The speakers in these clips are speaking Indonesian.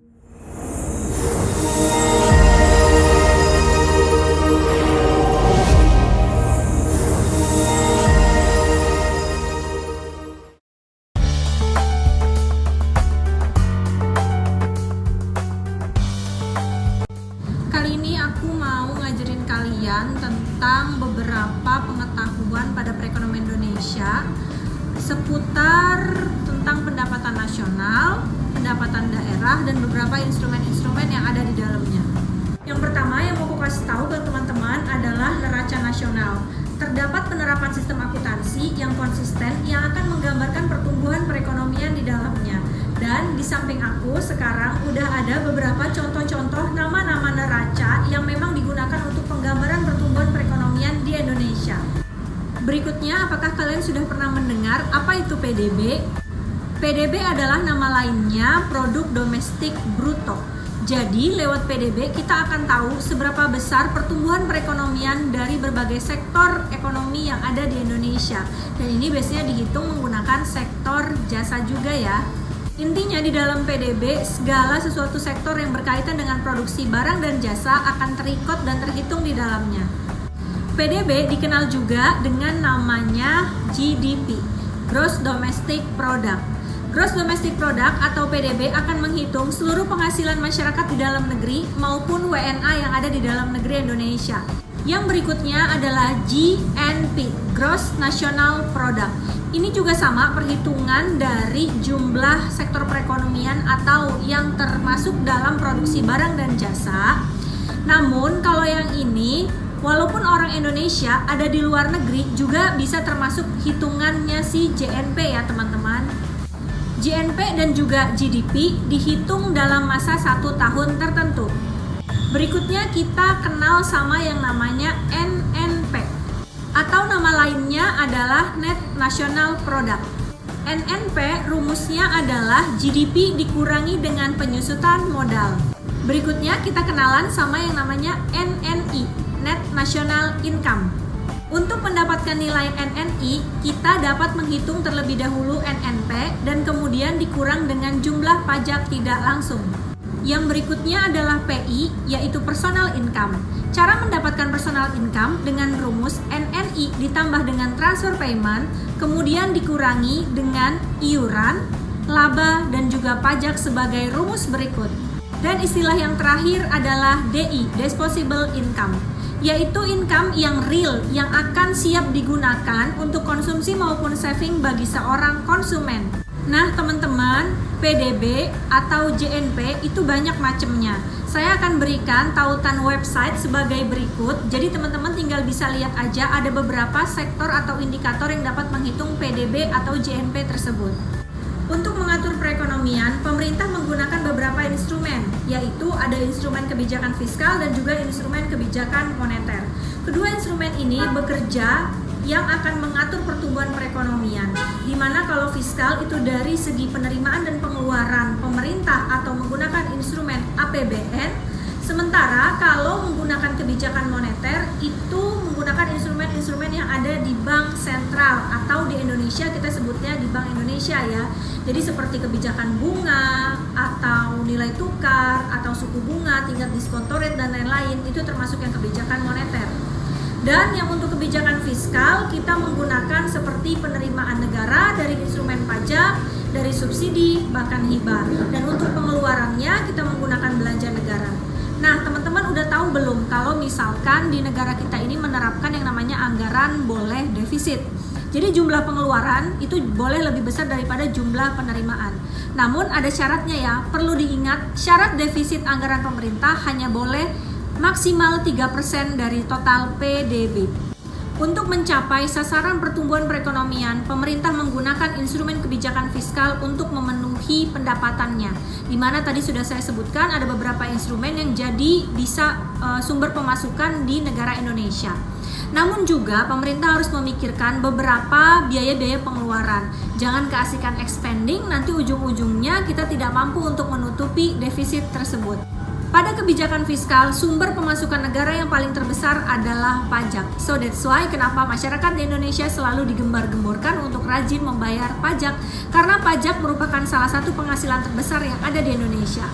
Kali ini aku mau ngajarin kalian tentang beberapa pengetahuan pada perekonomian Indonesia seputar tentang pendapatan nasional, pendapatan daerah, dan beberapa instrumen-instrumen yang ada di dalamnya. Yang pertama yang mau aku kasih tahu ke teman-teman adalah neraca nasional. Terdapat penerapan sistem akuntansi yang konsisten yang akan menggambarkan pertumbuhan perekonomian di dalamnya. Dan di samping aku sekarang udah ada beberapa contoh-contoh nama-nama neraca yang memang digunakan untuk penggambaran pertumbuhan perekonomian di Indonesia. Berikutnya, apakah kalian sudah pernah mendengar apa itu PDB? PDB adalah nama lainnya produk domestik bruto. Jadi, lewat PDB kita akan tahu seberapa besar pertumbuhan perekonomian dari berbagai sektor ekonomi yang ada di Indonesia. Dan ini biasanya dihitung menggunakan sektor jasa juga ya. Intinya di dalam PDB, segala sesuatu sektor yang berkaitan dengan produksi barang dan jasa akan terikut dan terhitung di dalamnya. PDB dikenal juga dengan namanya GDP, Gross Domestic Product. Gross Domestic Product atau PDB akan menghitung seluruh penghasilan masyarakat di dalam negeri maupun WNA yang ada di dalam negeri Indonesia. Yang berikutnya adalah GNP, Gross National Product. Ini juga sama perhitungan dari jumlah sektor perekonomian atau yang termasuk dalam produksi barang dan jasa. Namun kalau yang ini, walaupun orang Indonesia ada di luar negeri juga bisa termasuk hitungannya si JNP ya teman-teman. JNP dan juga GDP dihitung dalam masa 1 tahun tertentu. Berikutnya kita kenal sama yang namanya NNP. Atau nama lainnya adalah Net National Product. NNP rumusnya adalah GDP dikurangi dengan penyusutan modal. Berikutnya kita kenalan sama yang namanya NNI, Net National Income. Untuk mendapatkan nilai NNI, kita dapat menghitung terlebih dahulu NNP dan kemudian dikurang dengan jumlah pajak tidak langsung. Yang berikutnya adalah PI, yaitu Personal Income. Cara mendapatkan personal income dengan rumus NNI ditambah dengan transfer payment, kemudian dikurangi dengan iuran, laba, dan juga pajak sebagai rumus berikut. Dan istilah yang terakhir adalah DI, Disposable Income, yaitu income yang real yang akan siap digunakan untuk konsumsi maupun saving bagi seorang konsumen. Nah teman-teman, PDB atau JNP itu banyak macamnya. Saya akan berikan tautan website sebagai berikut. Jadi teman-teman tinggal bisa lihat aja ada beberapa sektor atau indikator yang dapat menghitung PDB atau JNP tersebut. Untuk mengatur perekonomian, pemerintah menggunakan beberapa instrumen, yaitu ada instrumen kebijakan fiskal dan juga instrumen kebijakan moneter. Kedua instrumen ini bekerja yang akan mengatur pertumbuhan perekonomian, di mana kalau fiskal itu dari segi penerimaan dan pengeluaran pemerintah atau menggunakan instrumen APBN, sementara kalau menggunakan kebijakan moneter itu menggunakan instrumen-instrumen yang ada di bank sentral atau di Indonesia kita sebutnya di Bank Indonesia ya. Jadi seperti kebijakan bunga atau nilai tukar atau suku bunga, tingkat diskonto rate dan lain-lain, itu termasuk yang kebijakan moneter. Dan yang untuk kebijakan fiskal kita menggunakan seperti penerimaan negara dari instrumen pajak, dari subsidi, bahkan hibah. Dan untuk pengeluarannya kita menggunakan belanja negara. Nah teman-teman udah tahu belum kalau misalkan di negara kita ini menerapkan yang namanya anggaran boleh defisit. Jadi jumlah pengeluaran itu boleh lebih besar daripada jumlah penerimaan. Namun ada syaratnya ya, perlu diingat syarat defisit anggaran pemerintah hanya boleh maksimal 3% dari total PDB. Untuk mencapai sasaran pertumbuhan perekonomian, pemerintah menggunakan instrumen kebijakan fiskal untuk memenuhi pendapatannya. Di mana tadi sudah saya sebutkan ada beberapa instrumen yang jadi bisa sumber pemasukan di negara Indonesia. Namun juga pemerintah harus memikirkan beberapa biaya-biaya pengeluaran. Jangan keasikan expanding, nanti ujung-ujungnya kita tidak mampu untuk menutupi defisit tersebut. Pada kebijakan fiskal, sumber pemasukan negara yang paling terbesar adalah pajak. So that's why kenapa masyarakat di Indonesia selalu digembar-gemborkan untuk rajin membayar pajak. Karena pajak merupakan salah satu penghasilan terbesar yang ada di Indonesia.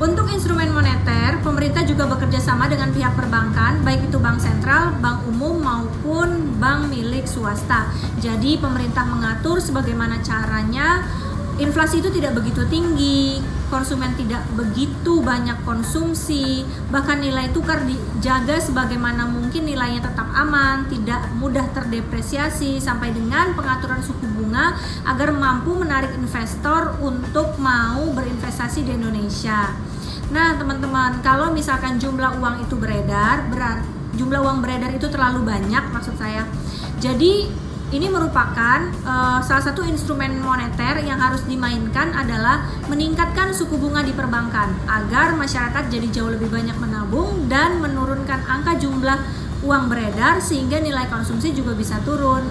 Untuk instrumen moneter, pemerintah juga bekerja sama dengan pihak perbankan, baik itu bank sentral, bank umum, maupun bank milik swasta. Jadi pemerintah mengatur sebagaimana caranya inflasi itu tidak begitu tinggi, konsumen tidak begitu banyak konsumsi, bahkan nilai tukar dijaga sebagaimana mungkin nilainya tetap aman, tidak mudah terdepresiasi, sampai dengan pengaturan suku bunga agar mampu menarik investor untuk mau berinvestasi di Indonesia. Nah teman-teman, kalau misalkan jumlah uang itu beredar, jumlah uang beredar itu terlalu banyak maksud saya. Jadi ini merupakan salah satu instrumen moneter yang harus dimainkan adalah meningkatkan suku bunga di perbankan agar masyarakat jadi jauh lebih banyak menabung dan menurunkan angka jumlah uang beredar sehingga nilai konsumsi juga bisa turun.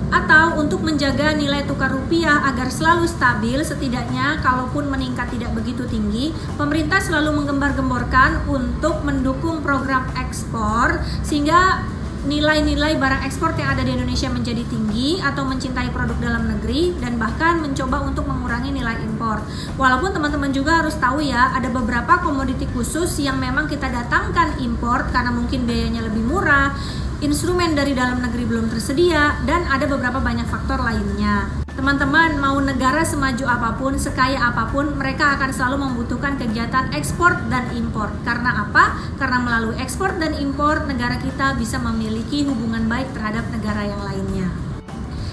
Atau untuk menjaga nilai tukar rupiah agar selalu stabil, setidaknya kalaupun meningkat tidak begitu tinggi, pemerintah selalu menggembar-gemborkan untuk mendukung program ekspor sehingga nilai-nilai barang ekspor yang ada di Indonesia menjadi tinggi atau mencintai produk dalam negeri dan bahkan mencoba untuk mengurangi nilai impor. Walaupun teman-teman juga harus tahu ya, ada beberapa komoditi khusus yang memang kita datangkan impor karena mungkin biayanya lebih murah, instrumen dari dalam negeri belum tersedia, dan ada beberapa banyak faktor lainnya. Teman-teman, mau negara semaju apapun, sekaya apapun, mereka akan selalu membutuhkan kegiatan ekspor dan impor. Karena apa? Karena melalui ekspor dan impor, negara kita bisa memiliki hubungan baik terhadap negara yang lainnya.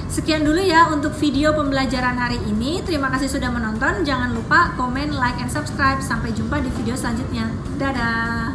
Sekian dulu ya untuk video pembelajaran hari ini. Terima kasih sudah menonton. Jangan lupa komen, like, and subscribe. Sampai jumpa di video selanjutnya. Dadah!